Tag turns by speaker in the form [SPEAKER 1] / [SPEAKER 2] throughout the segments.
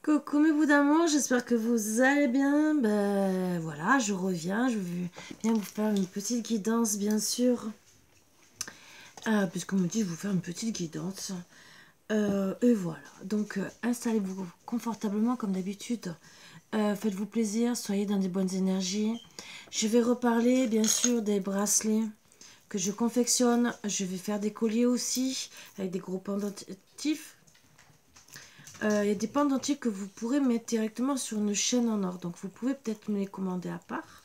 [SPEAKER 1] Coucou mes bouts d'amour, j'espère que vous allez bien. Ben voilà, je reviens, je vais bien vous faire une petite guidance bien sûr. Puisqu'on me dit de vous faire une petite guidance. Et voilà, donc installez-vous confortablement comme d'habitude. Faites-vous plaisir, soyez dans des bonnes énergies. Je vais reparler bien sûr des bracelets que je confectionne. Je vais faire des colliers aussi avec des gros pendentifs. Il y a des pendentifs que vous pourrez mettre directement sur une chaîne en or. Donc vous pouvez peut-être me les commander à part.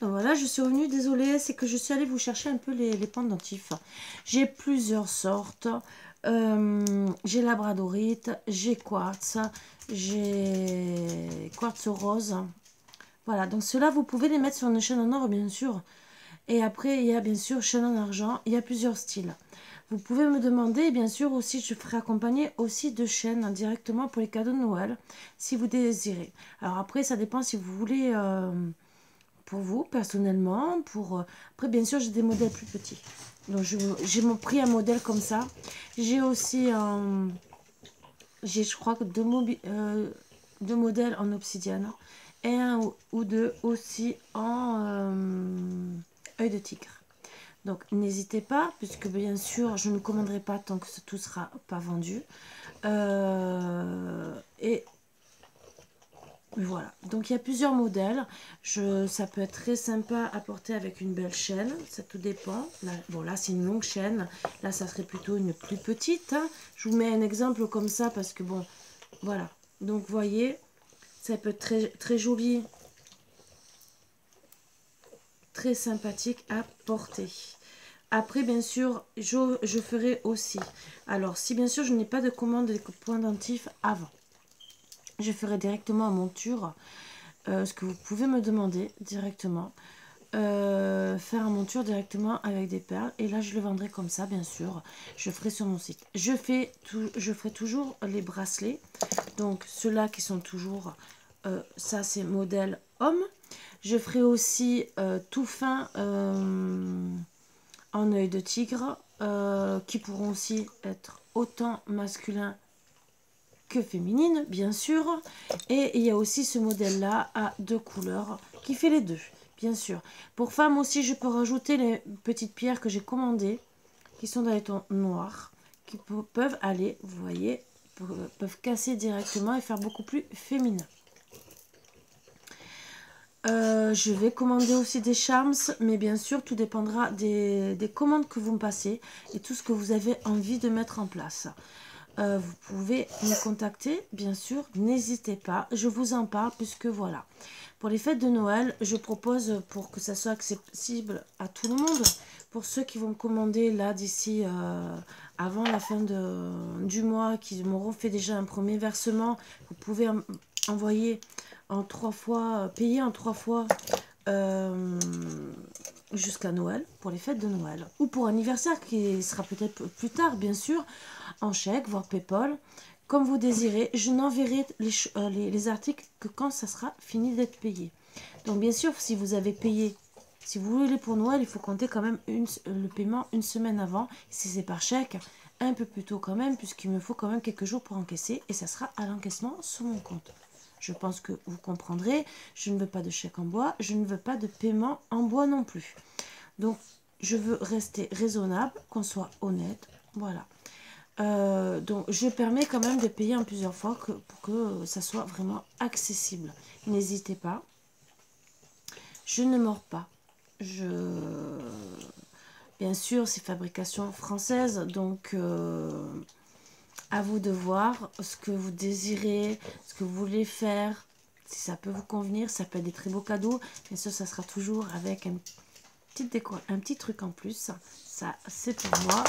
[SPEAKER 1] Donc voilà, je suis revenue, désolée, c'est que je suis allée vous chercher un peu les pendentifs. J'ai plusieurs sortes. J'ai labradorite, j'ai quartz, j'ai quartz rose. Voilà, donc ceux-là, vous pouvez les mettre sur une chaîne en or, bien sûr. Et après, il y a bien sûr chaîne en argent. Il y a plusieurs styles. Vous pouvez me demander, bien sûr, aussi, je ferai accompagner aussi de chaînes directement pour les cadeaux de Noël, si vous désirez. Alors après, ça dépend si vous voulez, pour vous, personnellement. Après, bien sûr, j'ai des modèles plus petits. Donc, j'ai pris un modèle comme ça. J'ai aussi, je crois que deux modèles en obsidienne. Et un ou deux aussi en œil de tigre. Donc n'hésitez pas, puisque bien sûr je ne commanderai pas tant que tout sera pas vendu. Et voilà, donc il y a plusieurs modèles. Ça peut être très sympa à porter avec une belle chaîne, ça tout dépend. Là, bon là c'est une longue chaîne, là ça serait plutôt une plus petite. Hein. Je vous mets un exemple comme ça parce que bon, voilà. Donc vous voyez, ça peut être très, très joli, très sympathique à porter. Après, bien sûr, je ferai aussi. Alors, si bien sûr je n'ai pas de commande de pendentifs avant, je ferai directement en monture. Ce que vous pouvez me demander directement. Faire en monture directement avec des perles. Et là, je le vendrai comme ça, bien sûr. Je ferai sur mon site. Je ferai toujours les bracelets. Donc, ceux-là qui sont toujours... ça, c'est modèle homme. Je ferai aussi tout fin... en œil de tigre, qui pourront aussi être autant masculins que féminines, bien sûr. Et il y a aussi ce modèle-là à deux couleurs qui fait les deux, bien sûr. Pour femmes aussi, je peux rajouter les petites pierres que j'ai commandées, qui sont dans les tons noirs, qui peuvent aller, vous voyez, peuvent casser directement et faire beaucoup plus féminin. Je vais commander aussi des charms, mais bien sûr, tout dépendra des commandes que vous me passez et tout ce que vous avez envie de mettre en place. Vous pouvez me contacter, bien sûr, n'hésitez pas, je vous en parle puisque voilà. Pour les fêtes de Noël, je propose pour que ça soit accessible à tout le monde, pour ceux qui vont me commander là d'ici avant la fin du mois, qui m'auront fait déjà un premier versement, vous pouvez envoyer en 3 fois, payer en 3 fois jusqu'à Noël, pour les fêtes de Noël. Ou pour anniversaire, qui sera peut-être plus tard, bien sûr, en chèque, voire PayPal. Comme vous désirez, je n'enverrai les articles que quand ça sera fini d'être payé. Donc bien sûr, si vous avez payé, si vous voulez pour Noël, il faut compter quand même le paiement une semaine avant. Si c'est par chèque, un peu plus tôt quand même, puisqu'il me faut quand même quelques jours pour encaisser. Et ça sera à l'encaissement sur mon compte. Je pense que vous comprendrez, je ne veux pas de chèque en bois, je ne veux pas de paiement en bois non plus. Donc, je veux rester raisonnable, qu'on soit honnête, voilà. Donc, je permets quand même de payer en plusieurs fois pour que ça soit vraiment accessible. N'hésitez pas. Je ne mords pas. Bien sûr, c'est fabrication française, donc à vous de voir ce que vous désirez, ce que vous voulez faire, si ça peut vous convenir. Ça peut être des très beaux cadeaux. Bien sûr, ça sera toujours avec un petit truc en plus. Ça, c'est pour moi.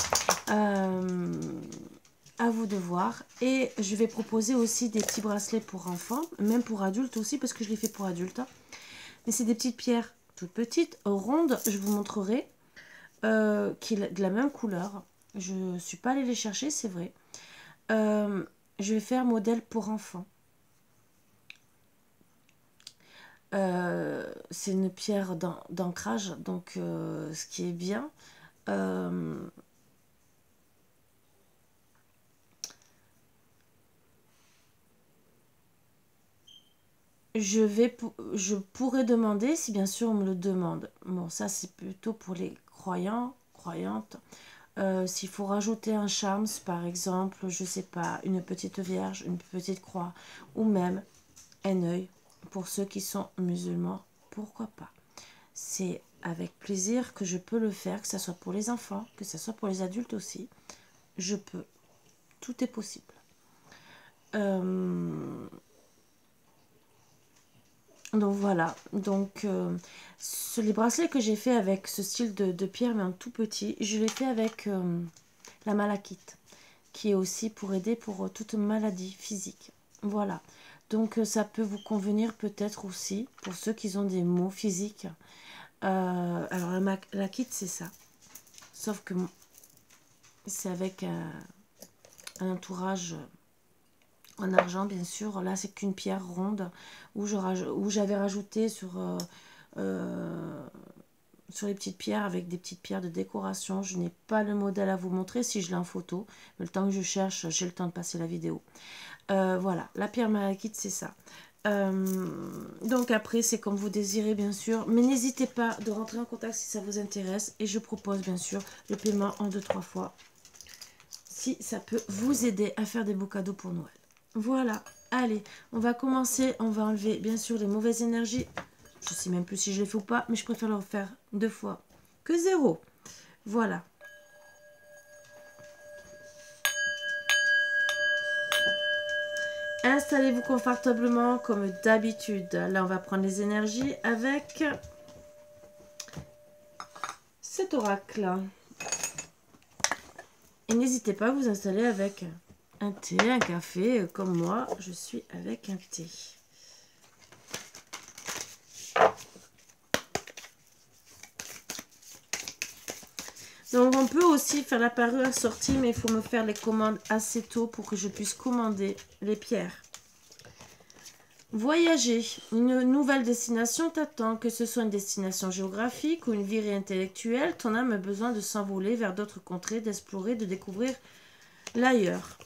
[SPEAKER 1] À vous de voir. Et je vais proposer aussi des petits bracelets pour enfants, même pour adultes aussi, parce que je les fais pour adultes. Mais c'est des petites pierres toutes petites, rondes, je vous montrerai, qui est de la même couleur. Je ne suis pas allée les chercher, c'est vrai. Je vais faire modèle pour enfants. C'est une pierre d'ancrage, donc ce qui est bien. je pourrais demander, si bien sûr on me le demande. Bon, ça c'est plutôt pour les croyants, croyantes. S'il faut rajouter un charme, par exemple, je sais pas, une petite vierge, une petite croix, ou même un œil, pour ceux qui sont musulmans, pourquoi pas. C'est avec plaisir que je peux le faire, que ce soit pour les enfants, que ce soit pour les adultes aussi. Je peux. Tout est possible. Donc voilà, donc les bracelets que j'ai fait avec ce style de pierre, mais en tout petit, je l'ai fait avec la malachite, qui est aussi pour aider pour toute maladie physique. Voilà, donc ça peut vous convenir peut-être aussi pour ceux qui ont des maux physiques. Alors la malachite c'est ça, sauf que c'est avec un entourage en argent bien sûr. Là c'est qu'une pierre ronde où j'avais rajouté sur les petites pierres avec des petites pierres de décoration. Je n'ai pas le modèle à vous montrer, si je l'ai en photo, mais le temps que je cherche, j'ai le temps de passer la vidéo. Voilà, la pierre malachite c'est ça. Donc après c'est comme vous désirez bien sûr, mais n'hésitez pas de rentrer en contact si ça vous intéresse, et je propose bien sûr le paiement en 2-3 fois si ça peut vous aider à faire des beaux cadeaux pour Noël. Voilà, allez, on va commencer, on va enlever bien sûr les mauvaises énergies. Je sais même plus si je les fais ou pas, mais je préfère le refaire 2 fois que 0. Voilà. Installez-vous confortablement comme d'habitude. Là, on va prendre les énergies avec cet oracle. Et n'hésitez pas à vous installer avec un thé, un café, comme moi, je suis avec un thé. Donc on peut aussi faire la parure sortie, mais il faut me faire les commandes assez tôt pour que je puisse commander les pierres. Voyager, une nouvelle destination t'attend, que ce soit une destination géographique ou une virée intellectuelle, ton âme a besoin de s'envoler vers d'autres contrées, d'explorer, de découvrir l'ailleurs.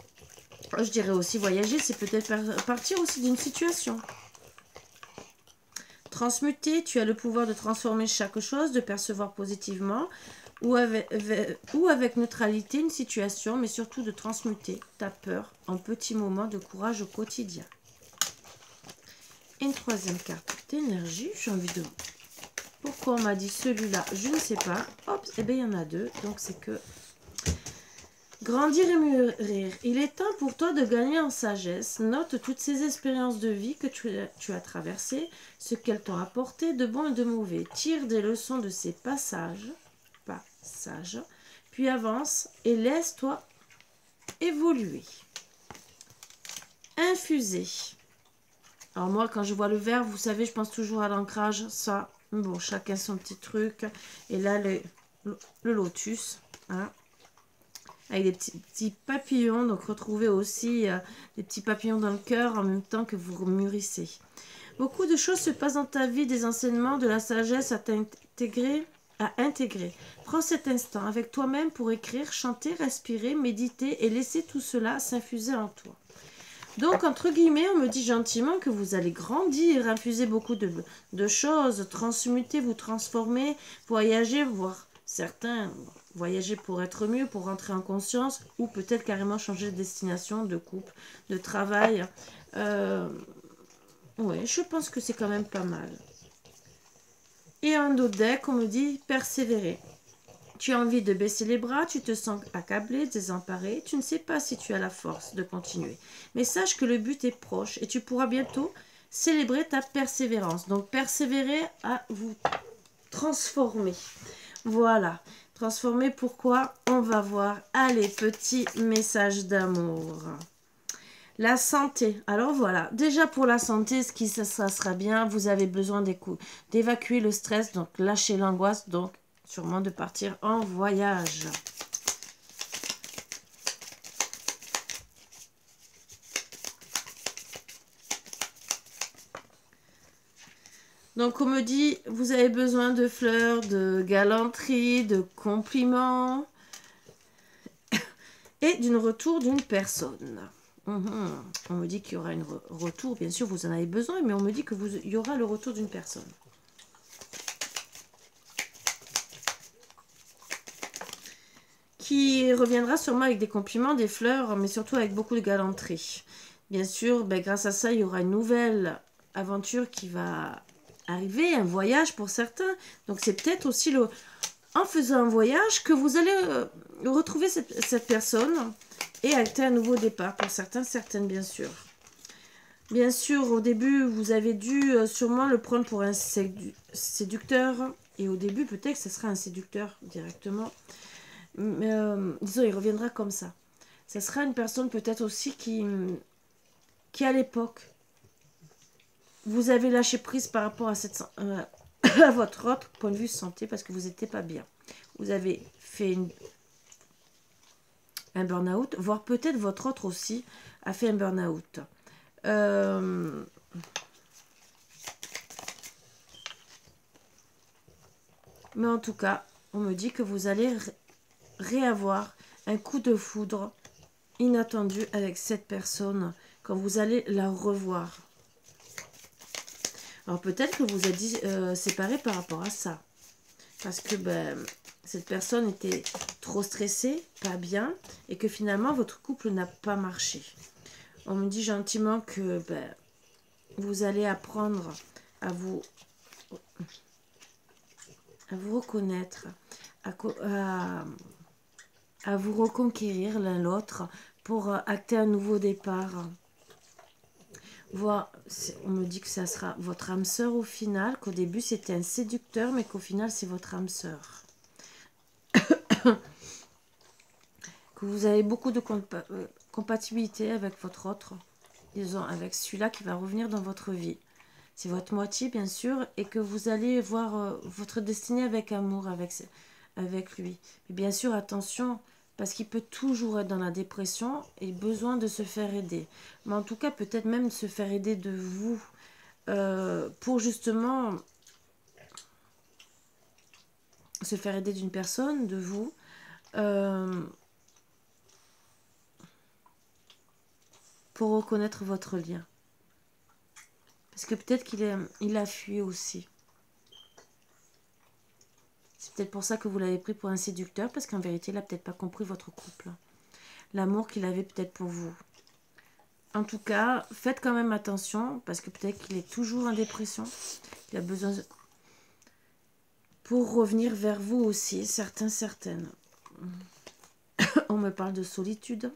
[SPEAKER 1] Je dirais aussi voyager, c'est peut-être partir aussi d'une situation. Transmuter, tu as le pouvoir de transformer chaque chose, de percevoir positivement ou avec neutralité une situation, mais surtout de transmuter ta peur en petits moments de courage au quotidien. Et une troisième carte d'énergie, j'ai envie de... Pourquoi on m'a dit celui-là, je ne sais pas. Hop, et bien il y en a 2, donc c'est que... Grandir et mûrir. Il est temps pour toi de gagner en sagesse. Note toutes ces expériences de vie que tu as traversées, ce qu'elles t'ont apporté de bon et de mauvais. Tire des leçons de ces passages, puis avance et laisse-toi évoluer. Infuser. Alors moi, quand je vois le vert, vous savez, je pense toujours à l'ancrage. Ça, bon, chacun son petit truc. Et là, le lotus, hein, avec des petits papillons. Donc, retrouvez aussi des petits papillons dans le cœur en même temps que vous mûrissez. Beaucoup de choses se passent dans ta vie, des enseignements, de la sagesse à intégrer. Prends cet instant avec toi-même pour écrire, chanter, respirer, méditer et laisser tout cela s'infuser en toi. Donc, entre guillemets, on me dit gentiment que vous allez grandir, infuser beaucoup de choses, transmuter, vous transformer, voyager, voire certains voyager pour être mieux, pour rentrer en conscience, ou peut-être carrément changer de destination, de couple, de travail. Ouais, je pense que c'est quand même pas mal. Et un autre deck, on me dit persévérer. Tu as envie de baisser les bras, tu te sens accablé, désemparé, tu ne sais pas si tu as la force de continuer. Mais sache que le but est proche et tu pourras bientôt célébrer ta persévérance. Donc persévérer à vous transformer. Voilà. Transformer, pourquoi? On va voir. Allez, petit message d'amour. La santé. Alors voilà, déjà pour la santé, ça sera bien. Vous avez besoin d'évacuer le stress, donc lâcher l'angoisse, donc sûrement de partir en voyage. Donc on me dit, vous avez besoin de fleurs, de galanterie, de compliments et d'un retour d'une personne. On me dit qu'il y aura un retour. Bien sûr, vous en avez besoin, mais on me dit il y aura le retour d'une personne. Qui reviendra sûrement avec des compliments, des fleurs, mais surtout avec beaucoup de galanterie. Bien sûr, ben, grâce à ça, il y aura une nouvelle aventure qui va arriver, un voyage pour certains. Donc c'est peut-être aussi en faisant un voyage que vous allez retrouver cette personne et acter un nouveau départ pour certains, certaines bien sûr. Bien sûr, au début, vous avez dû sûrement le prendre pour un séducteur. Et au début, peut-être que ce sera un séducteur directement. Mais, disons, il reviendra comme ça. Ce sera une personne peut-être aussi qui à l'époque, vous avez lâché prise par rapport à, à votre autre point de vue santé parce que vous n'étiez pas bien. Vous avez fait un burn-out, voire peut-être votre autre aussi a fait un burn-out. Mais en tout cas, on me dit que vous allez réavoir un coup de foudre inattendu avec cette personne quand vous allez la revoir. Alors peut-être que vous êtes séparés par rapport à ça. Parce que ben, cette personne était trop stressée, pas bien, et que finalement votre couple n'a pas marché. On me dit gentiment que ben, vous allez apprendre à vous reconnaître, à vous reconquérir l'un l'autre pour acter un nouveau départ. On me dit que ça sera votre âme sœur au final, qu'au début c'était un séducteur, mais qu'au final c'est votre âme sœur. Que vous avez beaucoup de compatibilité avec votre autre, disons avec celui-là qui va revenir dans votre vie. C'est votre moitié bien sûr, et que vous allez voir votre destinée avec amour avec lui. Mais bien sûr, attention, parce qu'il peut toujours être dans la dépression et besoin de se faire aider. Mais en tout cas, peut-être même se faire aider de vous pour justement se faire aider d'une personne, de vous. Pour reconnaître votre lien. Parce que peut-être qu'il a fui aussi. C'est peut-être pour ça que vous l'avez pris pour un séducteur, parce qu'en vérité, il n'a peut-être pas compris votre couple. L'amour qu'il avait peut-être pour vous. En tout cas, faites quand même attention, parce que peut-être qu'il est toujours en dépression. Il a besoin pour revenir vers vous aussi, certains, certaines. On me parle de solitude.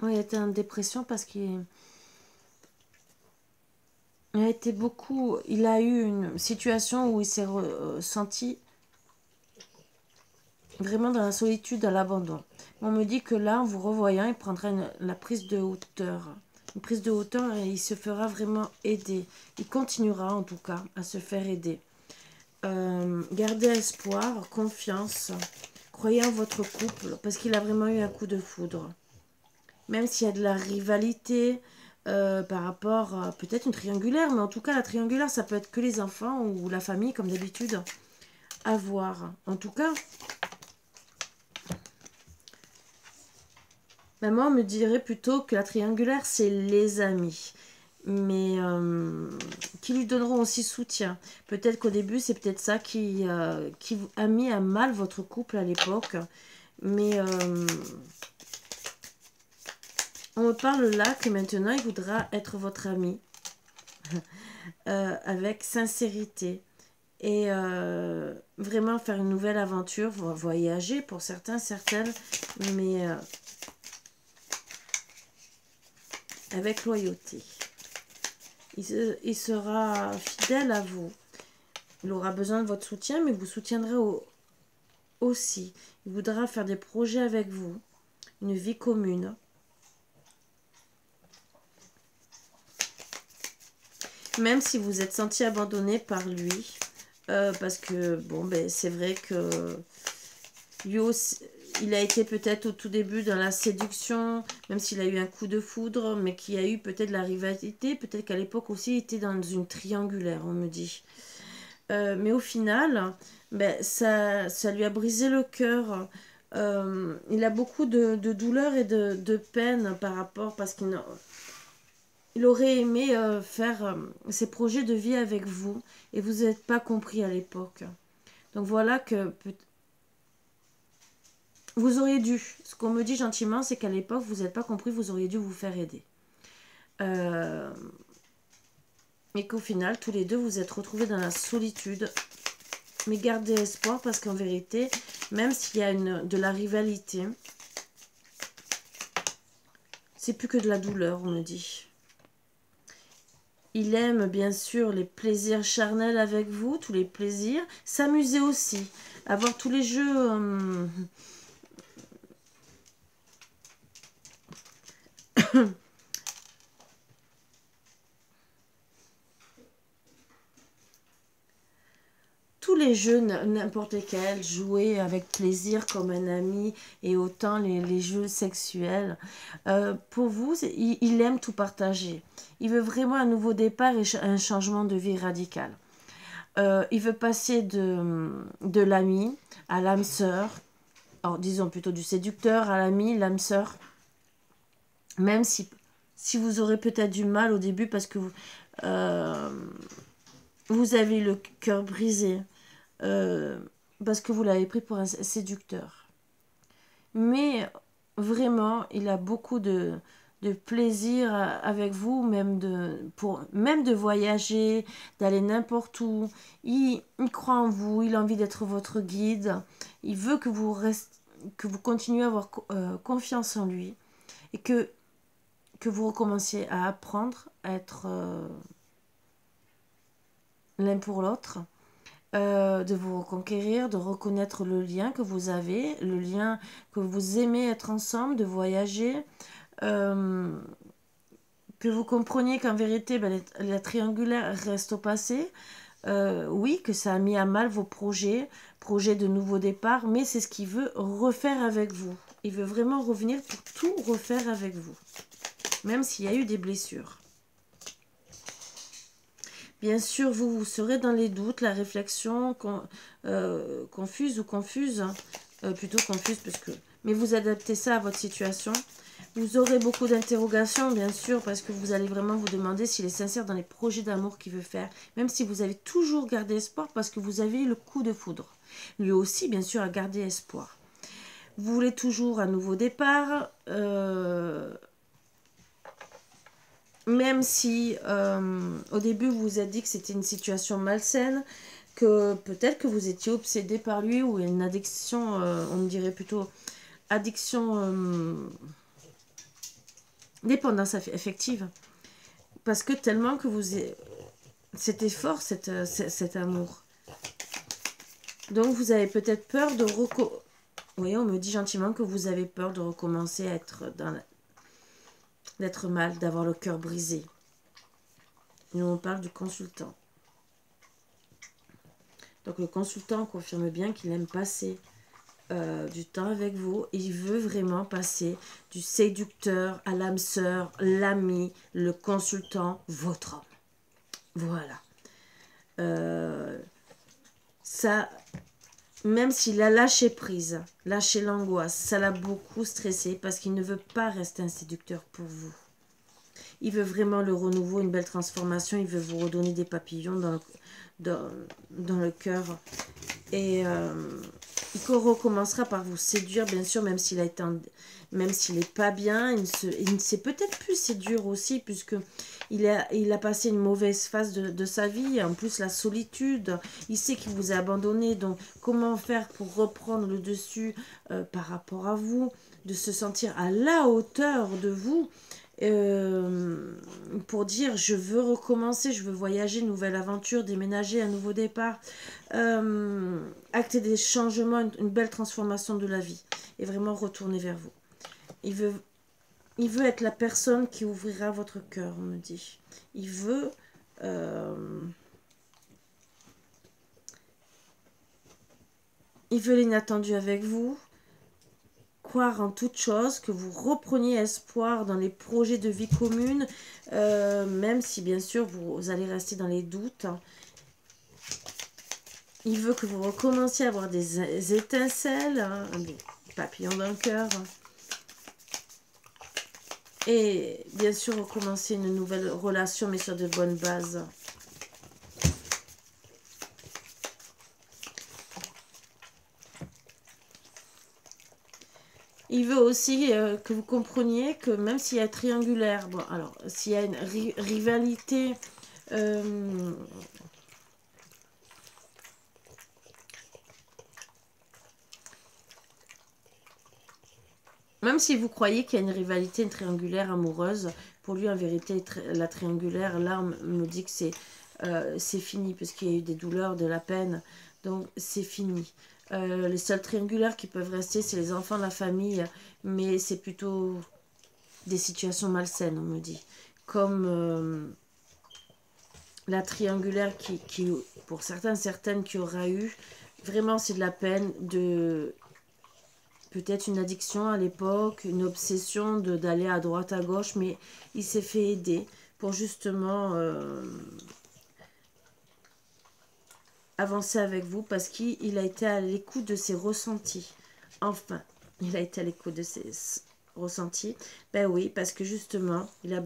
[SPEAKER 1] Oui, il était en dépression parce qu'il a été beaucoup... Il a eu une situation où il s'est senti vraiment dans la solitude, à l'abandon. On me dit que là, en vous revoyant, il prendra la prise de hauteur. Une prise de hauteur et il se fera vraiment aider. Il continuera en tout cas à se faire aider. Gardez espoir, confiance. Croyez en votre couple parce qu'il a vraiment eu un coup de foudre. Même s'il y a de la rivalité par rapport à peut-être une triangulaire. Mais en tout cas, la triangulaire, ça peut être que les enfants ou la famille comme d'habitude. À voir. En tout cas... Maman me dirait plutôt que la triangulaire, c'est les amis. Mais qui lui donneront aussi soutien. Peut-être qu'au début, c'est peut-être ça qui a mis à mal votre couple à l'époque. Mais on me parle là que maintenant, il voudra être votre ami. Avec sincérité. Et vraiment faire une nouvelle aventure. Voyager pour certains, certaines. Mais... avec loyauté. Il sera fidèle à vous. Il aura besoin de votre soutien, mais vous soutiendrez aussi. Il voudra faire des projets avec vous. Une vie commune. Même si vous êtes senti abandonné par lui. Parce que, bon, ben, c'est vrai que lui aussi... Il a été peut-être au tout début dans la séduction, même s'il a eu un coup de foudre, mais qu'il y a eu peut-être la rivalité. Peut-être qu'à l'époque aussi, il était dans une triangulaire, on me dit. Mais au final, ben, ça lui a brisé le cœur. Il a beaucoup de douleur et de peine par rapport, parce il aurait aimé faire ses projets de vie avec vous, et vous n'êtes pas compris à l'époque. Donc voilà que vous auriez dû, ce qu'on me dit gentiment, c'est qu'à l'époque, vous n'êtes pas compris, vous auriez dû vous faire aider. Et qu'au final, tous les deux, vous êtes retrouvés dans la solitude. Mais gardez espoir, parce qu'en vérité, même s'il y a de la rivalité, c'est plus que de la douleur, on me dit. Il aime bien sûr les plaisirs charnels avec vous, tous les plaisirs. S'amuser aussi, avoir tous les jeux... tous les jeux, n'importe lesquels, jouer avec plaisir comme un ami, et autant les jeux sexuels. Pour vous, il aime tout partager. Il veut vraiment un nouveau départ et un changement de vie radical. Il veut passer de l'ami à l'âme sœur, alors disons plutôt du séducteur à l'ami, l'âme sœur, même si vous aurez peut-être du mal au début parce que vous avez le cœur brisé, parce que vous l'avez pris pour un séducteur. Mais vraiment, il a beaucoup de plaisir avec vous, même de voyager, d'aller n'importe où. Il croit en vous, il a envie d'être votre guide. Il veut que vous continuez à avoir confiance en lui, et que vous recommenciez à apprendre à être l'un pour l'autre. De vous reconquérir, de reconnaître le lien que vous avez, le lien que vous aimez être ensemble, de voyager, que vous compreniez qu'en vérité, la triangulaire reste au passé. Oui, que ça a mis à mal vos projets de nouveau départ, mais c'est ce qu'il veut refaire avec vous. Il veut vraiment revenir pour tout refaire avec vous, même s'il y a eu des blessures. Bien sûr, vous serez dans les doutes, la réflexion confuse, plutôt confuse, mais vous adaptez ça à votre situation. Vous aurez beaucoup d'interrogations, bien sûr, parce que vous allez vraiment vous demander s'il est sincère dans les projets d'amour qu'il veut faire, même si vous avez toujours gardé espoir, parce que vous avez eu le coup de foudre. Lui aussi, bien sûr, a gardé espoir. Vous voulez toujours un nouveau départ, même si au début vous vous êtes dit que c'était une situation malsaine, que peut-être que vous étiez obsédé par lui, ou une addiction, on me dirait plutôt addiction, dépendance affective, parce que tellement que c'était fort cet amour. Donc vous avez peut-être peur de oui, on me dit gentiment que vous avez peur de recommencer à être d'être mal, d'avoir le cœur brisé. Nous, on parle du consultant. Donc le consultant confirme bien qu'il aime passer du temps avec vous. Il veut vraiment passer du séducteur à l'âme sœur, l'ami, le consultant, votre homme. Voilà. Ça, même s'il a lâché prise, lâché l'angoisse, ça l'a beaucoup stressé, parce qu'il ne veut pas rester un séducteur pour vous. Il veut vraiment le renouveau, une belle transformation. Il veut vous redonner des papillons dans le cœur. Et il recommencera par vous séduire, bien sûr, même s'il n'est pas bien. Il ne sait peut-être plus séduire aussi, puisque il a passé une mauvaise phase de sa vie. En plus, la solitude. Il sait qu'il vous a abandonné. Donc, comment faire pour reprendre le dessus par rapport à vous, de se sentir à la hauteur de vous, pour dire je veux recommencer, je veux voyager, nouvelle aventure, déménager, un nouveau départ, acter des changements, une belle transformation de la vie, et vraiment retourner vers vous. Il veut être la personne qui ouvrira votre cœur, on me dit. Il veut l'inattendu avec vous, croire en toute chose, que vous repreniez espoir dans les projets de vie commune, même si bien sûr vous allez rester dans les doutes. Il veut que vous recommenciez à avoir des étincelles, hein, des papillons dans le cœur. Et bien sûr, recommencer une nouvelle relation, mais sur de bonnes bases. Il veut aussi que vous compreniez que même s'il y a triangulaire, bon, alors, s'il y a une rivalité... même si vous croyez qu'il y a une rivalité, une triangulaire amoureuse, pour lui, en vérité, la triangulaire, là, on me dit que c'est fini, parce qu'il y a eu des douleurs, de la peine, donc c'est fini. Les seuls triangulaires qui peuvent rester, c'est les enfants de la famille, mais c'est plutôt des situations malsaines, on me dit. Comme la triangulaire qui, pour certaines qui aura eu, vraiment c'est de la peine, de peut-être une addiction à l'époque, une obsession d'aller à droite, à gauche, mais il s'est fait aider pour justement avancer avec vous parce qu'il a été à l'écoute de ses ressentis. Enfin, il a été à l'écoute de ses ressentis. Ben oui, parce que justement, il a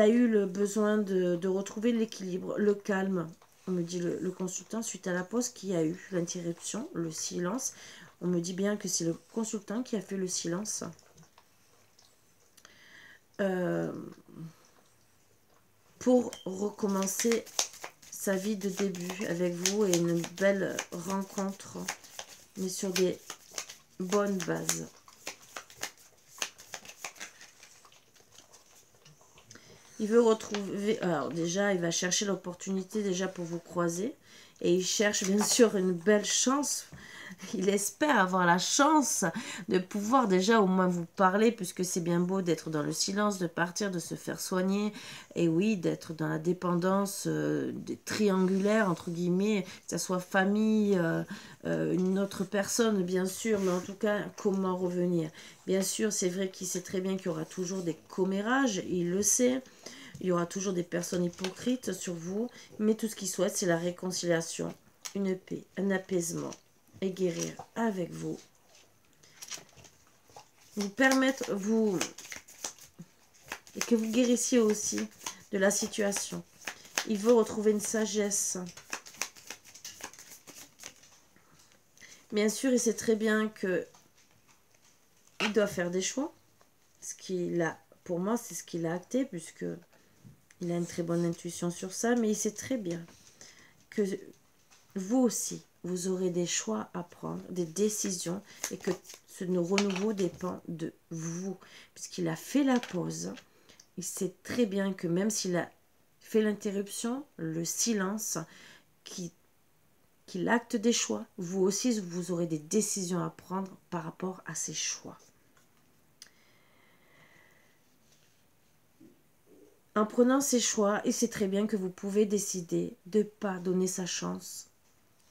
[SPEAKER 1] eu le besoin de retrouver l'équilibre, le calme. On me dit le consultant, suite à la pause qu'il y a eu, l'interruption, le silence. On me dit bien que c'est le consultant qui a fait le silence. Pour recommencer sa vie de début avec vous et une belle rencontre, mais sur des bonnes bases. Il veut retrouver... Alors déjà, il va chercher l'opportunité déjà pour vous croiser. Et il cherche bien sûr une belle chance. Il espère avoir la chance de pouvoir déjà au moins vous parler, puisque c'est bien beau d'être dans le silence, de partir, de se faire soigner, et oui, d'être dans la dépendance triangulaire, entre guillemets, que ce soit famille, une autre personne, bien sûr, mais en tout cas, comment revenir? Bien sûr, c'est vrai qu'il sait très bien qu'il y aura toujours des commérages, il le sait. Il y aura toujours des personnes hypocrites sur vous, mais tout ce qu'il souhaite, c'est la réconciliation, une paix, un apaisement, et guérir avec vous. Vous permettre, et que vous guérissiez aussi de la situation. Il veut retrouver une sagesse. Bien sûr, il sait très bien que il doit faire des choix. Ce qu'il a, pour moi, c'est ce qu'il a acté, puisque il a une très bonne intuition sur ça, mais il sait très bien que vous aussi, vous aurez des choix à prendre, des décisions, et que ce renouveau dépend de vous. Puisqu'il a fait la pause, il sait très bien que même s'il a fait l'interruption, le silence, qu'il acte des choix, vous aussi, vous aurez des décisions à prendre par rapport à ces choix. En prenant ces choix, il sait très bien que vous pouvez décider de ne pas donner sa chance,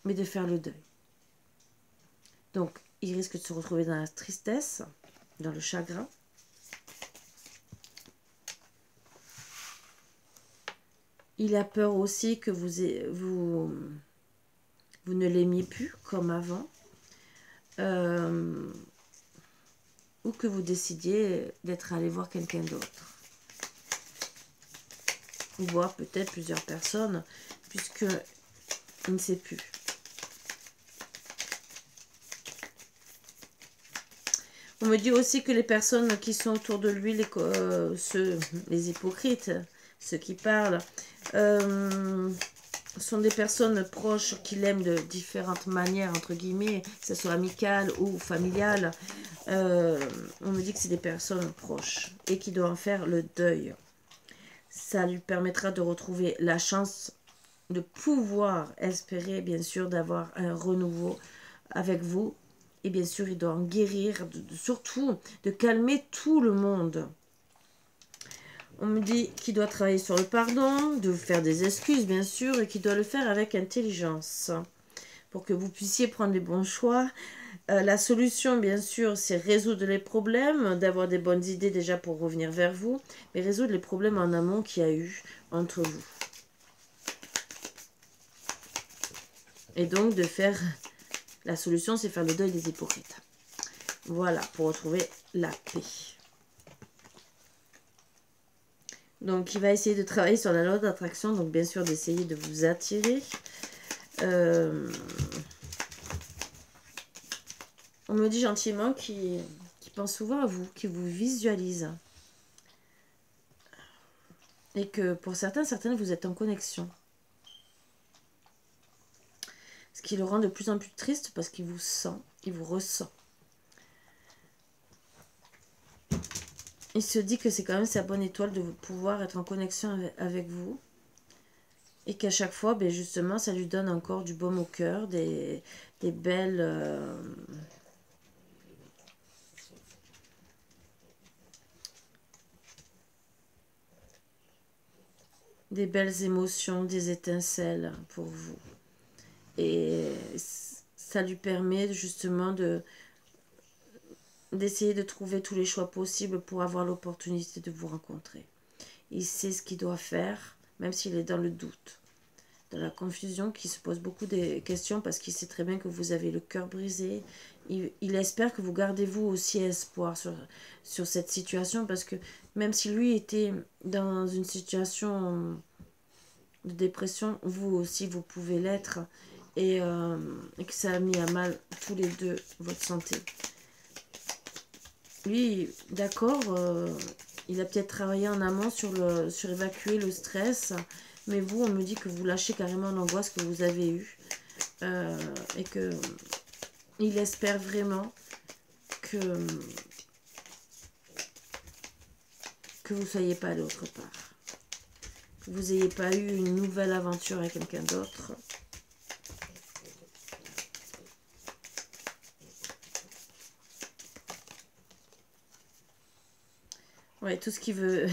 [SPEAKER 1] mais de faire le deuil. Donc, il risque de se retrouver dans la tristesse, dans le chagrin. Il a peur aussi que vous ne l'aimiez plus comme avant. Ou que vous décidiez d'être allé voir quelqu'un d'autre. Ou voir peut-être plusieurs personnes, puisque il ne sait plus. On me dit aussi que les personnes qui sont autour de lui, les hypocrites, ceux qui parlent, sont des personnes proches qu'il aime de différentes manières, entre guillemets, que ce soit amicale ou familiale. On me dit que c'est des personnes proches et qui doivent en faire le deuil. Ça lui permettra de retrouver la chance de pouvoir espérer, bien sûr, d'avoir un renouveau avec vous. Et bien sûr, il doit en guérir, surtout de calmer tout le monde. On me dit qu'il doit travailler sur le pardon, de faire des excuses, bien sûr, et qu'il doit le faire avec intelligence. Pour que vous puissiez prendre les bons choix. La solution, bien sûr, c'est résoudre les problèmes, d'avoir des bonnes idées déjà pour revenir vers vous, mais résoudre les problèmes en amont qu'il y a eu entre vous. Et donc de faire... La solution, c'est faire le deuil des hypocrites. Voilà, pour retrouver la paix. Donc, il va essayer de travailler sur la loi d'attraction. Donc, bien sûr, d'essayer de vous attirer. On me dit gentiment qu'il pense souvent à vous, qu'il vous visualise. Et que pour certains, certaines, vous êtes en connexion. Ce qui le rend de plus en plus triste parce qu'il vous sent, il vous ressent. Il se dit que c'est quand même sa bonne étoile de pouvoir être en connexion avec vous. Et qu'à chaque fois, ben justement, ça lui donne encore du baume au cœur, des belles... des belles émotions, des étincelles pour vous. Et ça lui permet justement d'essayer de trouver tous les choix possibles pour avoir l'opportunité de vous rencontrer. Il sait ce qu'il doit faire, même s'il est dans le doute, dans la confusion, qui se pose beaucoup de questions parce qu'il sait très bien que vous avez le cœur brisé. Il espère que vous gardez vous aussi espoir sur cette situation, parce que même si lui était dans une situation de dépression, vous aussi vous pouvez l'être, et que ça a mis à mal tous les deux votre santé. Lui, d'accord, il a peut-être travaillé en amont sur évacuer le stress, mais vous, on me dit que vous lâchez carrément l'angoisse que vous avez eue, et que il espère vraiment que vous ne soyez pas allé autre part, que vous n'ayez pas eu une nouvelle aventure avec quelqu'un d'autre. Ouais, tout ce qui veut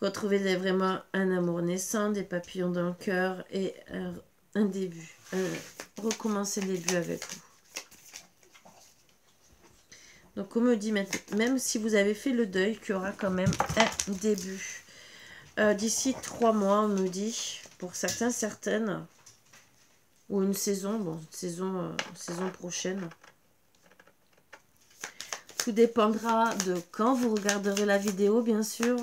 [SPEAKER 1] retrouver vraiment un amour naissant, des papillons dans le cœur et un début. Recommencer le début avec vous. Donc on me dit, même si vous avez fait le deuil, qu'il y aura quand même un début. D'ici 3 mois, on me dit, pour certains, certaines, ou une saison, bon, saison prochaine. Tout dépendra de quand vous regarderez la vidéo, bien sûr.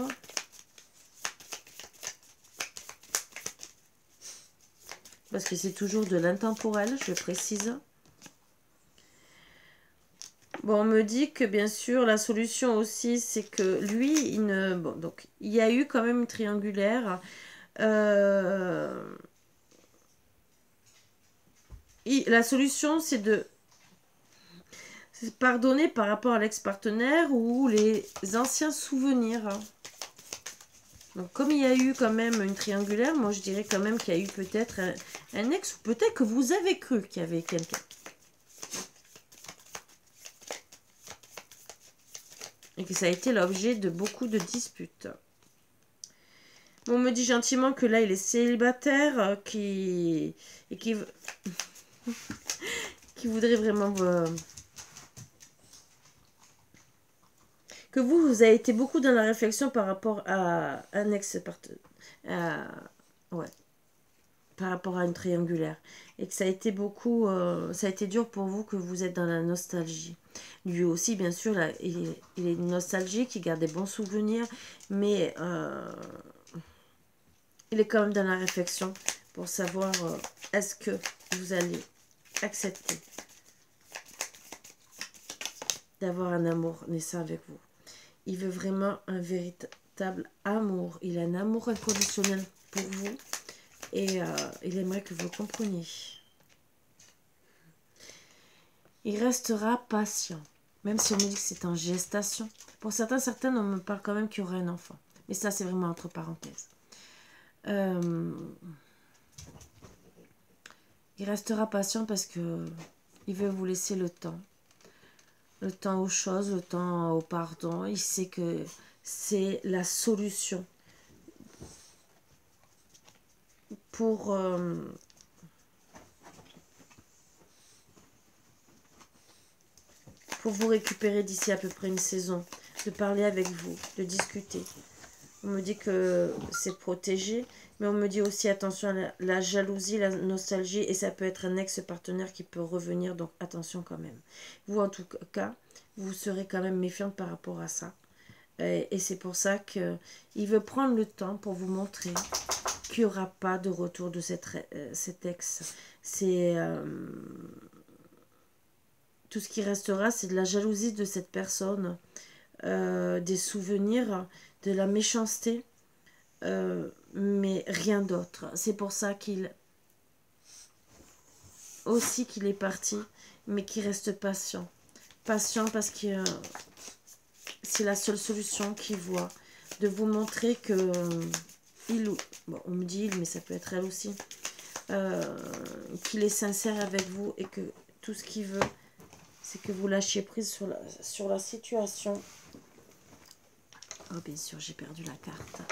[SPEAKER 1] Parce que c'est toujours de l'intemporel, je précise. Bon, on me dit que, bien sûr, la solution aussi, c'est que lui, bon, donc, il y a eu quand même une triangulaire. La solution, c'est de pardonner par rapport à l'ex-partenaire ou les anciens souvenirs. Donc, comme il y a eu quand même une triangulaire, moi, je dirais quand même qu'il y a eu peut-être un ex, ou peut-être que vous avez cru qu'il y avait quelqu'un. Et que ça a été l'objet de beaucoup de disputes. On me dit gentiment que là, il est célibataire, qui voudrait vraiment... que vous avez été beaucoup dans la réflexion par rapport à un ex-partenaire. Ouais. Par rapport à une triangulaire. Et que ça a été beaucoup... ça a été dur pour vous, que vous êtes dans la nostalgie. Lui aussi, bien sûr, là, il est nostalgique, il garde des bons souvenirs, mais il est quand même dans la réflexion pour savoir est-ce que vous allez accepter d'avoir un amour naissant avec vous. Il veut vraiment un véritable amour. Il a un amour inconditionnel pour vous. Et il aimerait que vous le compreniez. Il restera patient. Même si on me dit que c'est en gestation. Pour certains, certaines, on me parle quand même qu'il y aurait un enfant. Mais ça, c'est vraiment entre parenthèses. Il restera patient parce que il veut vous laisser le temps. Le temps aux choses, le temps au pardon. Il sait que c'est la solution pour vous récupérer d'ici à peu près une saison, de parler avec vous, de discuter, On me dit que c'est protégé. Mais on me dit aussi attention à la jalousie, la nostalgie. Et ça peut être un ex-partenaire qui peut revenir. Donc attention quand même. Vous en tout cas, vous serez quand même méfiante par rapport à ça. Et c'est pour ça qu'il veut prendre le temps pour vous montrer qu'il n'y aura pas de retour de cet ex. C'est... tout ce qui restera, c'est de la jalousie de cette personne, des souvenirs, de la méchanceté, mais rien d'autre. C'est pour ça qu'il est parti, mais qu'il reste patient. Patient parce que c'est la seule solution qu'il voit, de vous montrer que bon, on me dit il, mais ça peut être elle aussi, qu'il est sincère avec vous et que tout ce qu'il veut, c'est que vous lâchiez prise sur la situation. Oh, bien sûr, j'ai perdu la carte.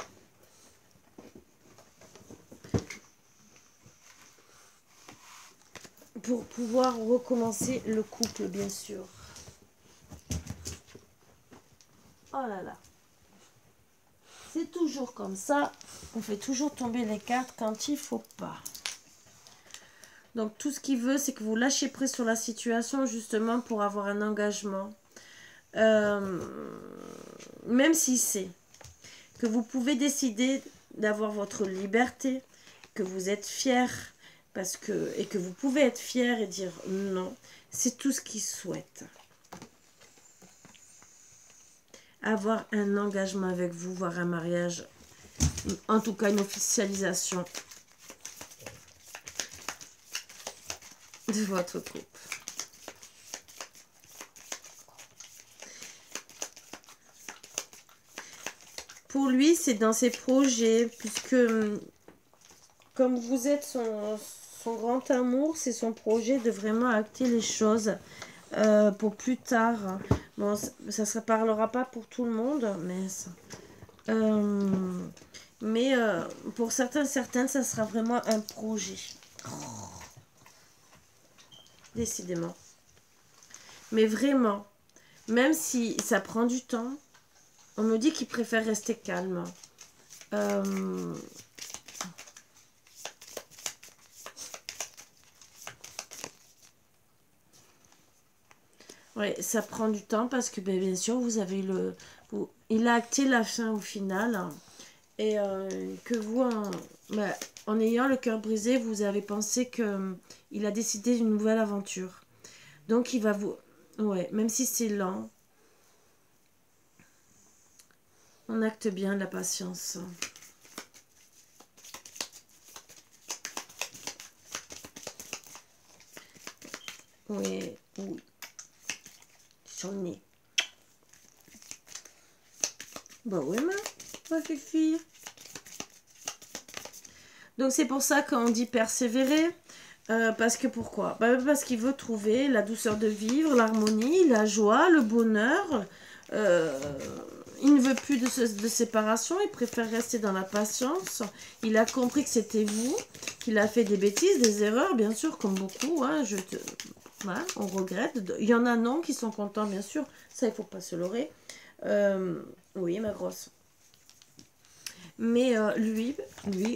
[SPEAKER 1] Pour pouvoir recommencer le couple, bien sûr. Oh là là. C'est toujours comme ça. On fait toujours tomber les cartes quand il ne faut pas. Donc, tout ce qu'il veut, c'est que vous lâchiez prise sur la situation, justement, pour avoir un engagement. Même s'il sait que vous pouvez décider d'avoir votre liberté, que vous êtes fier, et que vous pouvez être fier et dire non, c'est tout ce qu'il souhaite. Avoir un engagement avec vous, voire un mariage, en tout cas une officialisation de votre couple. Pour lui, c'est dans ses projets, puisque comme vous êtes son grand amour, c'est son projet de vraiment acter les choses pour plus tard. Bon, ça ne parlera pas pour tout le monde, mais pour certaines, ça sera vraiment un projet. Décidément. Mais vraiment, même si ça prend du temps, on me dit qu'il préfère rester calme. Oui, ça prend du temps parce que bien sûr, vous avez il a acté la fin au final. Et que vous, en ayant le cœur brisé, vous avez pensé qu'il a décidé d'une nouvelle aventure. Donc, il va vous... Ouais, même si c'est lent, on acte bien de la patience. Oui, oui. Sur le nez. Bah oui, ma fifi. Donc, c'est pour ça qu'on dit persévérer. Parce que pourquoi? Parce qu'il veut trouver la douceur de vivre, l'harmonie, la joie, le bonheur. Il ne veut plus de séparation, il préfère rester dans la patience. Il a compris que c'était vous, qu'il a fait des bêtises, des erreurs, bien sûr, comme beaucoup. Hein, voilà, on regrette. Il y en a non qui sont contents, bien sûr. Ça, il ne faut pas se leurrer. Oui, ma grosse. Mais lui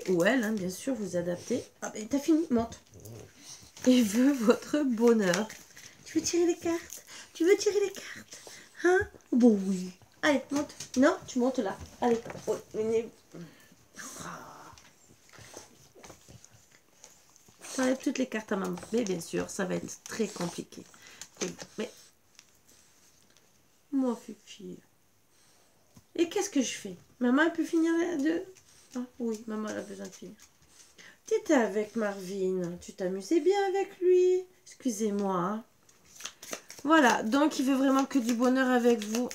[SPEAKER 1] ou elle, hein, bien sûr, vous adaptez. Ah ben, t'as fini, monte. Il veut votre bonheur. Tu veux tirer les cartes? Tu veux tirer les cartes? Hein? Bon, oui. Allez, monte. Non, tu montes là. Allez. Oh, t'enlèves toutes les cartes à maman. Mais bien sûr, ça va être très compliqué. Mais... Moi, Fifi. Et qu'est-ce que je fais? Maman, elle peut finir les deux? Ah, oui, maman, elle a besoin de finir. Tu étais avec Marvin. Tu t'amusais bien avec lui. Excusez-moi. Hein. Voilà, donc il veut vraiment que du bonheur avec vous.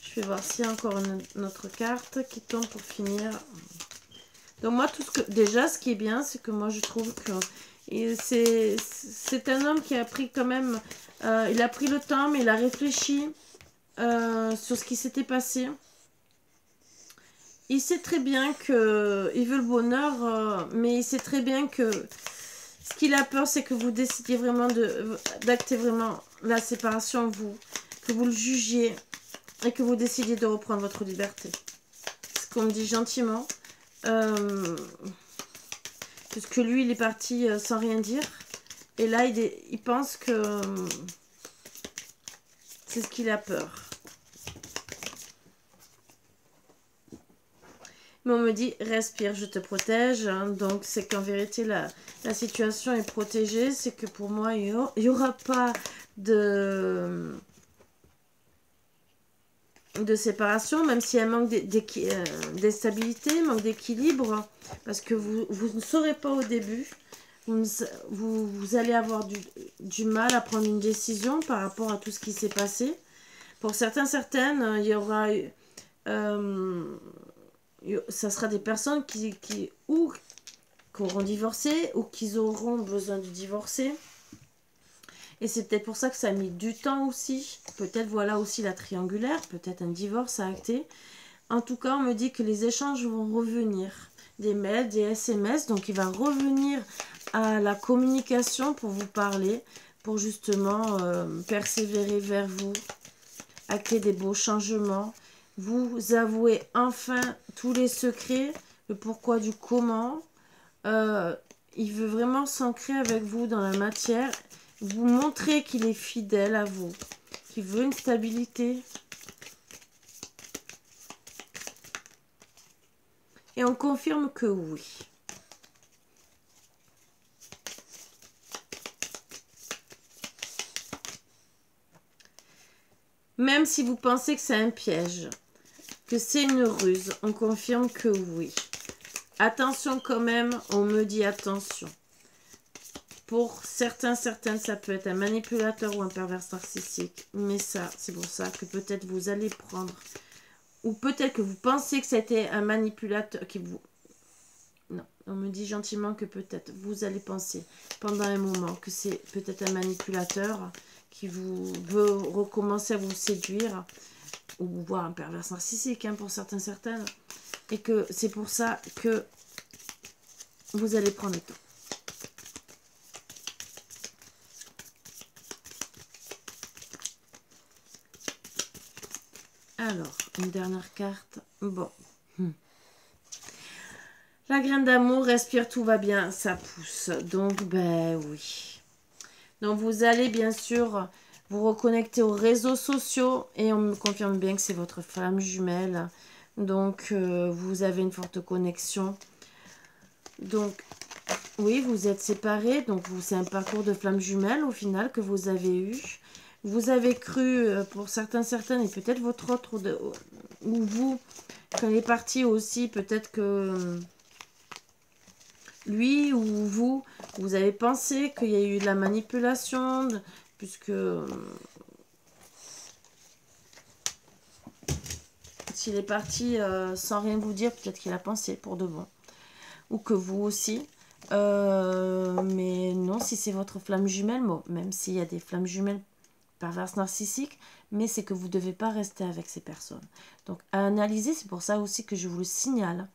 [SPEAKER 1] Je vais voir s'il y a encore une autre carte qui tombe pour finir. Donc moi, déjà, ce qui est bien, c'est que moi, je trouve que c'est un homme qui a pris quand même... il a pris le temps, mais il a réfléchi sur ce qui s'était passé. Il sait très bien qu'il veut le bonheur, mais il sait très bien que Ce qu'il a peur, c'est que vous décidiez vraiment d'acter vraiment la séparation, vous. Que vous le jugiez et que vous décidiez de reprendre votre liberté. Ce qu'on me dit gentiment. Puisque lui, il est parti sans rien dire. Et là, il pense que c'est ce qu'il a peur. Mais on me dit, respire, je te protège. Hein. Donc, c'est qu'en vérité, la situation est protégée. C'est que pour moi, il n'y aura pas de séparation, même s'il y a un manque de stabilité, manque d'équilibre. Parce que vous ne saurez pas au début. Vous allez avoir du mal à prendre une décision par rapport à tout ce qui s'est passé. Pour certaines, il y aura... ça sera des personnes qui auront divorcé ou qui auront besoin de divorcer. Et c'est peut-être pour ça que ça a mis du temps aussi. Peut-être voilà aussi la triangulaire, peut-être un divorce à acter. En tout cas, on me dit que les échanges vont revenir. Des mails, des SMS. Donc, il va revenir à la communication pour vous parler. Pour justement persévérer vers vous. Acter des beaux changements. Vous avouez enfin tous les secrets. Le pourquoi du comment. Il veut vraiment s'ancrer avec vous dans la matière. Vous montrer qu'il est fidèle à vous. Qu'il veut une stabilité. Et on confirme que oui. Même si vous pensez que c'est un piège, que c'est une ruse, on confirme que oui. Attention quand même, on me dit attention. Pour certaines, ça peut être un manipulateur ou un pervers narcissique. Mais ça, c'est pour ça que peut-être vous allez prendre... Ou peut-être que vous pensez que c'était un manipulateur qui vous... Non, on me dit gentiment que peut-être vous allez penser pendant un moment que c'est peut-être un manipulateur qui vous veut recommencer à vous séduire. Ou voir un pervers narcissique hein, pour certaines. Et que c'est pour ça que vous allez prendre le temps. Alors, une dernière carte. Bon. La graine d'amour, respire, tout va bien, ça pousse. Donc, ben oui. Donc, vous allez bien sûr vous reconnecter aux réseaux sociaux. Et on me confirme bien que c'est votre flamme jumelle. Donc, vous avez une forte connexion. Donc, oui, vous êtes séparés. Donc, c'est un parcours de flamme jumelle au final que vous avez eu. Vous avez cru, pour certaines, et peut-être votre autre, ou vous, quand il est parti aussi, peut-être que lui ou vous avez pensé qu'il y a eu de la manipulation, puisque s'il est parti sans rien vous dire, peut-être qu'il a pensé pour de bon. Ou que vous aussi. Mais non, si c'est votre flamme jumelle, bon, même s'il y a des flammes jumelles perverses narcissiques, mais c'est que vous ne devez pas rester avec ces personnes. Donc, à analyser, c'est pour ça aussi que je vous le signale.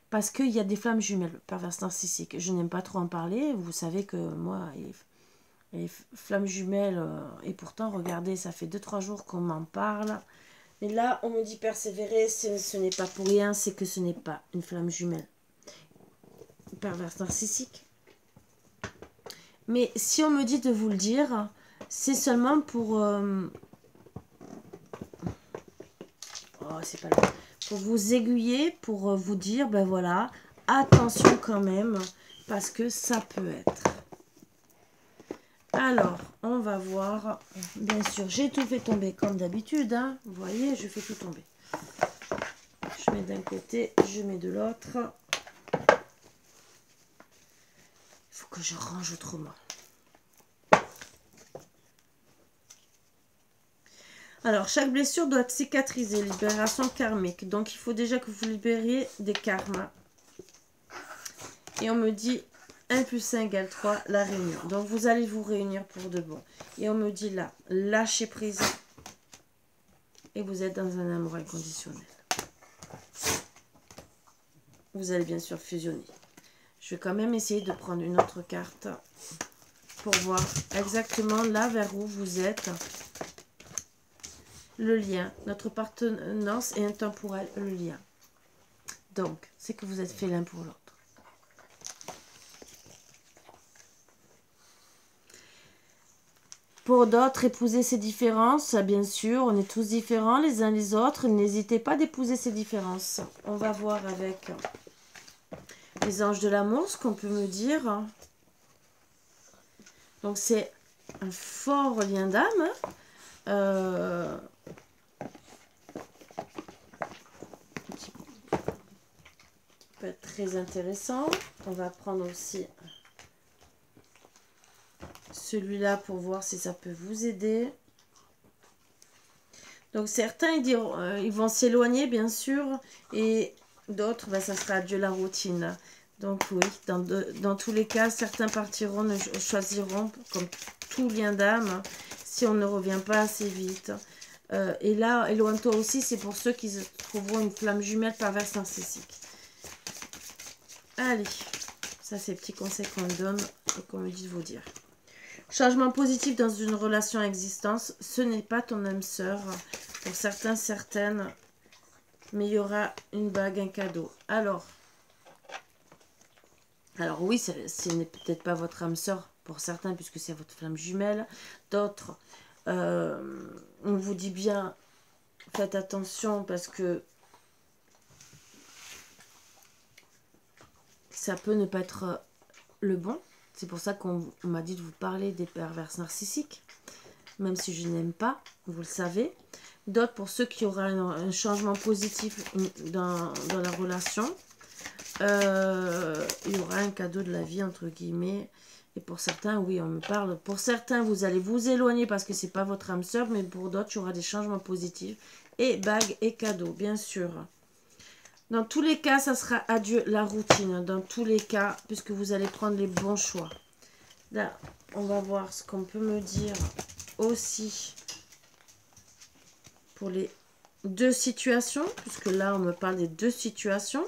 [SPEAKER 1] Parce qu'il y a des flammes jumelles perverses narcissiques. Je n'aime pas trop en parler. Vous savez que moi, les flammes jumelles, et pourtant, regardez, ça fait 2-3 jours qu'on m'en parle. Et là, on me dit persévérer, ce n'est pas pour rien, c'est que ce n'est pas une flamme jumelle perverse narcissique. Mais si on me dit de vous le dire, c'est seulement pour... Oh, c'est pas là. Pour vous aiguiller, pour vous dire, ben voilà, attention quand même, parce que ça peut être. Alors, on va voir. Bien sûr, j'ai tout fait tomber comme d'habitude. Hein. Vous voyez, je fais tout tomber. Je mets d'un côté, je mets de l'autre. Il faut que je range autrement. Alors, chaque blessure doit être cicatrisée, libération karmique. Donc, il faut déjà que vous libériez des karmas. Et on me dit 1 + 1 = 3, la réunion. Donc, vous allez vous réunir pour de bon. Et on me dit là, lâchez prise. Et vous êtes dans un amour inconditionnel. Vous allez bien sûr fusionner. Je vais quand même essayer de prendre une autre carte pour voir exactement là vers où vous êtes. Le lien, notre partenance est intemporelle, le lien. Donc, c'est que vous êtes fait l'un pour l'autre. Pour d'autres, épouser ces différences, bien sûr, on est tous différents les uns les autres. N'hésitez pas d'épouser ces différences. On va voir avec les anges de l'amour ce qu'on peut me dire. Donc, c'est un fort lien d'âme. Qui peut être très intéressant. On va prendre aussi celui-là pour voir si ça peut vous aider. Donc certains ils vont s'éloigner bien sûr, et d'autres ça sera adieu la routine. Donc oui, dans tous les cas, certains partiront, choisiront comme tout lien d'âme si on ne revient pas assez vite. Et là, éloigne-toi aussi, c'est pour ceux qui trouveront une flamme jumelle perverse narcissique. Allez, ça c'est les petits conseils qu'on me donne et qu'on me dit de vous dire. Changement positif dans une relation existence, ce n'est pas ton âme sœur. Pour certains, certaines, mais il y aura une bague, un cadeau. Alors oui, ce n'est peut-être pas votre âme sœur pour certains, puisque c'est votre flamme jumelle. D'autres, on vous dit bien, faites attention parce que ça peut ne pas être le bon. C'est pour ça qu'on m'a dit de vous parler des perverses narcissiques, même si je n'aime pas, vous le savez. D'autres, pour ceux qui auront un changement positif dans la relation, il y aura un cadeau de la vie, entre guillemets. Et pour certains, oui, on me parle. Pour certains, vous allez vous éloigner parce que ce n'est pas votre âme sœur, mais pour d'autres, il y aura des changements positifs. Et bague et cadeau, bien sûr. Dans tous les cas, ça sera adieu la routine. Dans tous les cas, puisque vous allez prendre les bons choix. Là, on va voir ce qu'on peut me dire aussi pour les deux situations. Puisque là, on me parle des deux situations.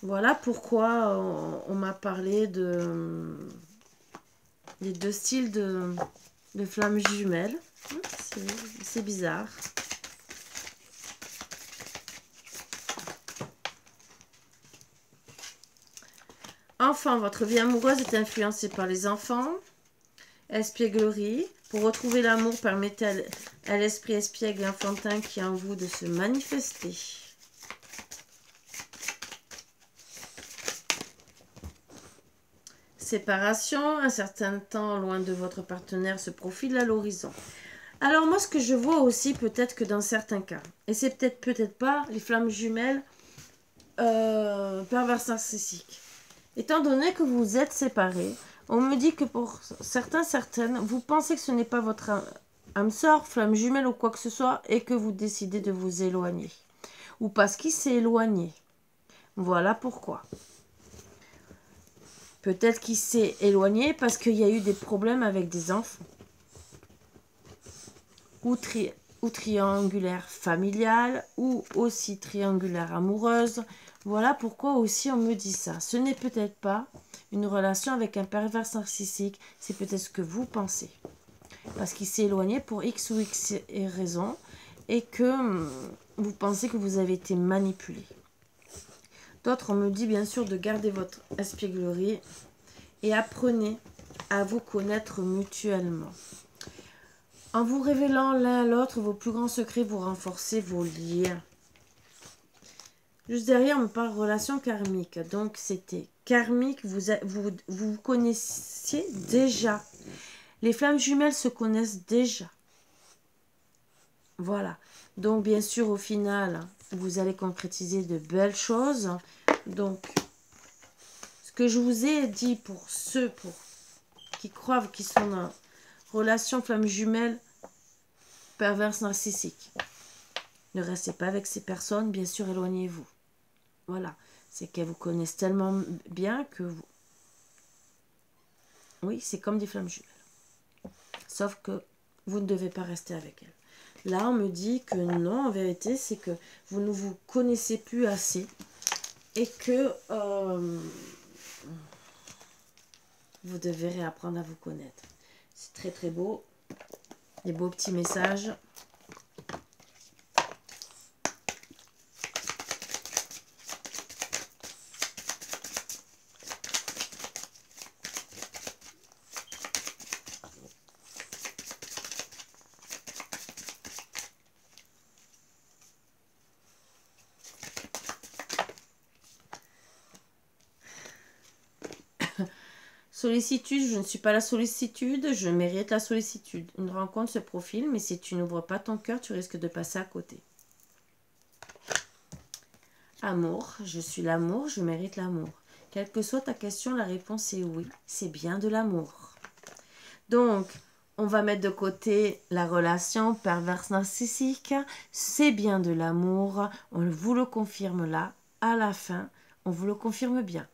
[SPEAKER 1] Voilà pourquoi on m'a parlé des deux styles de flammes jumelles. C'est bizarre. Enfin, votre vie amoureuse est influencée par les enfants. Espièglerie. Pour retrouver l'amour, permettez à l'esprit espiègle et enfantin qui est en vous de se manifester. Séparation. Un certain temps loin de votre partenaire se profile à l'horizon. Alors moi, ce que je vois aussi, peut-être que dans certains cas, et c'est peut-être pas les flammes jumelles perverses narcissiques. Étant donné que vous êtes séparés, on me dit que pour certains, certaines, vous pensez que ce n'est pas votre âme sœur, flamme jumelle ou quoi que ce soit, et que vous décidez de vous éloigner. Ou parce qu'il s'est éloigné. Voilà pourquoi. Peut-être qu'il s'est éloigné parce qu'il y a eu des problèmes avec des enfants. Ou triangulaire familiale, ou aussi triangulaire amoureuse. Voilà pourquoi aussi on me dit ça. Ce n'est peut-être pas une relation avec un pervers narcissique, c'est peut-être ce que vous pensez. Parce qu'il s'est éloigné pour X ou X raison et que vous pensez que vous avez été manipulé. D'autres, on me dit bien sûr de garder votre espièglerie et apprenez à vous connaître mutuellement. En vous révélant l'un à l'autre vos plus grands secrets, vous renforcez vos liens. Juste derrière, on me parle relation karmique. Donc, c'était karmique, vous connaissiez déjà. Les flammes jumelles se connaissent déjà. Voilà. Donc, bien sûr, au final, vous allez concrétiser de belles choses. Donc, ce que je vous ai dit pour ceux qui croient qu'ils sont en relation flamme jumelle perverse narcissique. Ne restez pas avec ces personnes, bien sûr, éloignez-vous. Voilà, c'est qu'elles vous connaissent tellement bien que vous... Oui, c'est comme des flammes jumelles. Sauf que vous ne devez pas rester avec elles. Là, on me dit que non, en vérité, c'est que vous ne vous connaissez plus assez. Et que vous devrez apprendre à vous connaître. C'est très très beau. Des beaux petits messages. Sollicitude, je ne suis pas la sollicitude, je mérite la sollicitude. Une rencontre se profile, mais si tu n'ouvres pas ton cœur, tu risques de passer à côté. Amour, je suis l'amour, je mérite l'amour. Quelle que soit ta question, la réponse est oui, c'est bien de l'amour. Donc, on va mettre de côté la relation perverse narcissique, c'est bien de l'amour, on vous le confirme là, à la fin, on vous le confirme bien.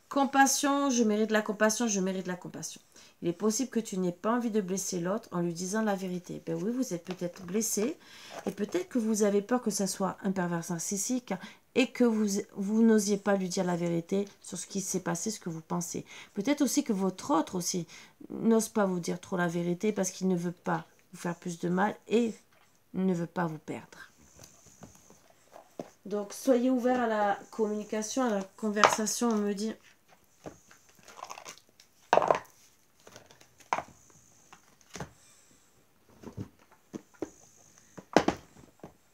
[SPEAKER 1] Compassion, je mérite la compassion, je mérite la compassion. Il est possible que tu n'aies pas envie de blesser l'autre en lui disant la vérité. Ben oui, vous êtes peut-être blessé et peut-être que vous avez peur que ça soit un pervers narcissique et que vous n'osiez pas lui dire la vérité sur ce qui s'est passé, ce que vous pensez. Peut-être aussi que votre autre aussi n'ose pas vous dire trop la vérité parce qu'il ne veut pas vous faire plus de mal et ne veut pas vous perdre. Donc, soyez ouverts à la communication, à la conversation, on me dit...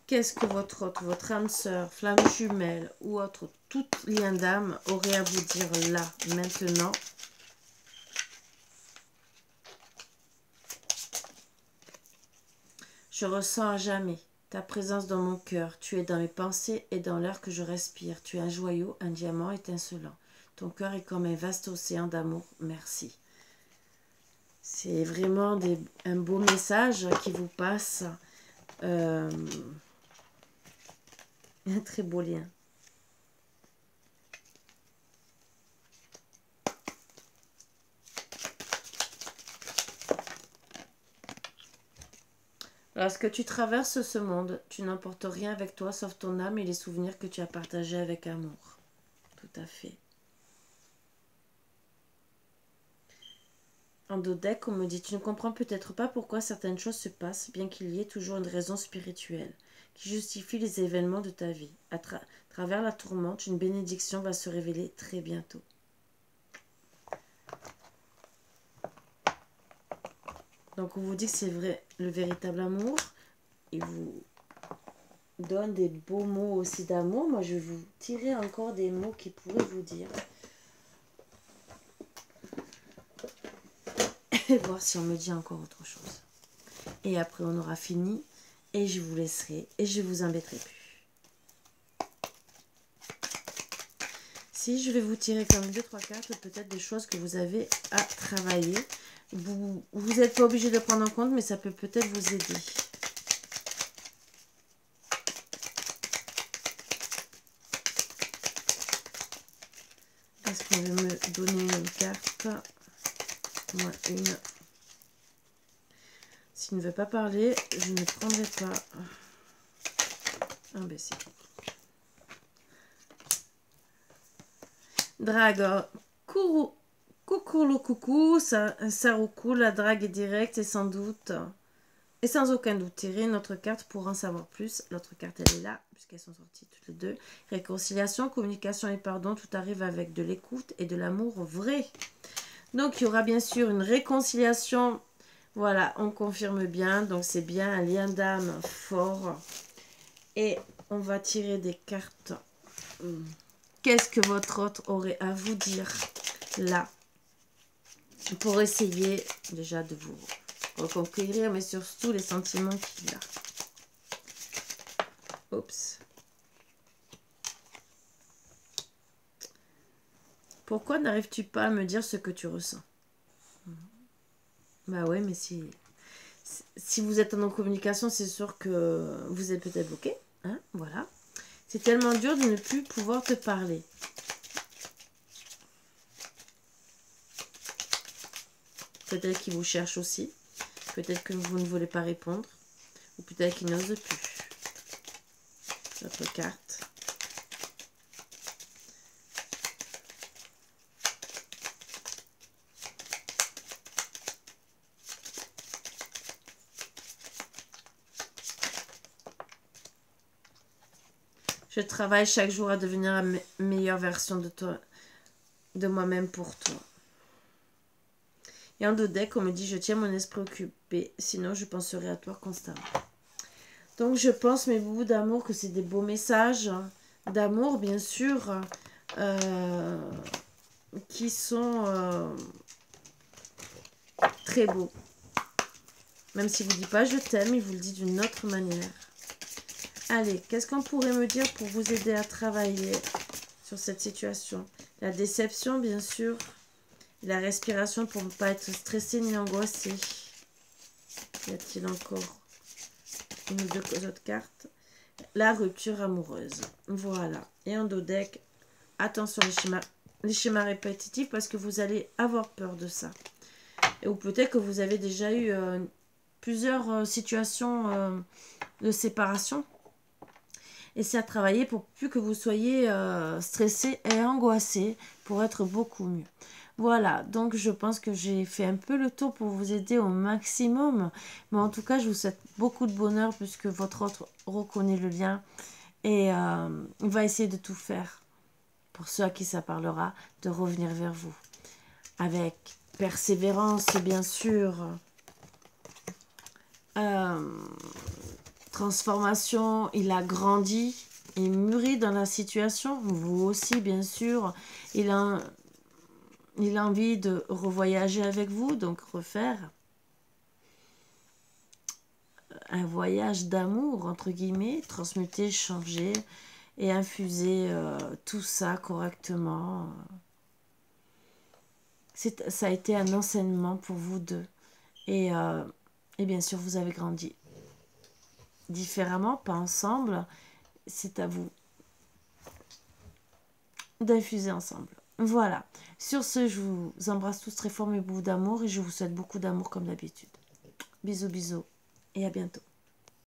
[SPEAKER 1] Qu'est-ce que votre autre, votre âme sœur, flamme jumelle ou autre, tout lien d'âme aurait à vous dire là, maintenant? Je ressens à jamais ta présence dans mon cœur. Tu es dans mes pensées et dans l'air que je respire. Tu es un joyau, un diamant étincelant. Ton cœur est comme un vaste océan d'amour. Merci. C'est vraiment un beau message qui vous passe. Un très beau lien. Lorsque tu traverses ce monde, tu n'emportes rien avec toi sauf ton âme et les souvenirs que tu as partagés avec amour. Tout à fait. En dos deck, on me dit, tu ne comprends peut-être pas pourquoi certaines choses se passent, bien qu'il y ait toujours une raison spirituelle qui justifie les événements de ta vie. À travers la tourmente, une bénédiction va se révéler très bientôt. Donc on vous dit que c'est vrai, le véritable amour. Il vous donne des beaux mots aussi d'amour. Moi, je vais vous tirer encore des mots qui pourraient vous dire. Et voir si on me dit encore autre chose. Et après, on aura fini. Et je vous laisserai. Et je vous embêterai plus. Si je vais vous tirer comme 2-3 cartes, peut-être des choses que vous avez à travailler. Vous n'êtes pas obligé de prendre en compte, mais ça peut peut-être vous aider. Est-ce qu'on va me donner une carte? Moi, une. S'il ne veut pas parler, je ne prendrai pas. Imbécile. Drague. Coucou, coucou. Saruku, la drague est directe et sans doute. Et sans aucun doute, tirer notre carte pour en savoir plus. L'autre carte, elle est là, puisqu'elles sont sorties toutes les deux. Réconciliation, communication et pardon, tout arrive avec de l'écoute et de l'amour vrai. Donc, il y aura bien sûr une réconciliation. Voilà, on confirme bien. Donc, c'est bien un lien d'âme fort. Et on va tirer des cartes. Qu'est-ce que votre autre aurait à vous dire là? Pour essayer déjà de vous reconquérir, mais surtout les sentiments qu'il a. Oups. Pourquoi n'arrives-tu pas à me dire ce que tu ressens? Bah ouais, mais si vous êtes en communication, c'est sûr que vous êtes peut-être bloqué. Hein, voilà. C'est tellement dur de ne plus pouvoir te parler. Peut-être qu'il vous cherche aussi. Peut-être que vous ne voulez pas répondre. Ou peut-être qu'il n'ose plus. Notre carte. Je travaille chaque jour à devenir la meilleure version de toi, de moi-même pour toi. Et en dos deck, on me dit, je tiens mon esprit occupé, sinon je penserai à toi constamment. Donc je pense, mes bouts d'amour, que c'est des beaux messages d'amour, bien sûr, qui sont très beaux. Même s'il ne vous dit pas je t'aime, il vous le dit d'une autre manière. Allez, qu'est-ce qu'on pourrait me dire pour vous aider à travailler sur cette situation? La déception, bien sûr. La respiration pour ne pas être stressé ni angoissé. Y a-t-il encore une ou deux autres cartes? La rupture amoureuse. Voilà. Et en dos deck, attention les schémas répétitifs parce que vous allez avoir peur de ça. Ou peut-être que vous avez déjà eu plusieurs situations de séparation. Et c'est à travailler pour plus que vous soyez stressé et angoissé pour être beaucoup mieux. Voilà, donc je pense que j'ai fait un peu le tour pour vous aider au maximum. Mais en tout cas, je vous souhaite beaucoup de bonheur puisque votre autre reconnaît le lien. Et il va essayer de tout faire, pour ceux à qui ça parlera, de revenir vers vous. Avec persévérance, bien sûr. Transformation, il a grandi, il mûrit dans la situation. Vous aussi, bien sûr. Il a envie de revoyager avec vous, donc refaire un voyage d'amour, entre guillemets, transmuter, changer et infuser tout ça correctement. Ça a été un enseignement pour vous deux. Et bien sûr, vous avez grandi différemment, pas ensemble. C'est à vous d'infuser ensemble. Voilà. Sur ce, je vous embrasse tous très fort, mes bouts d'amour, et je vous souhaite beaucoup d'amour comme d'habitude. Bisous, bisous, et à bientôt.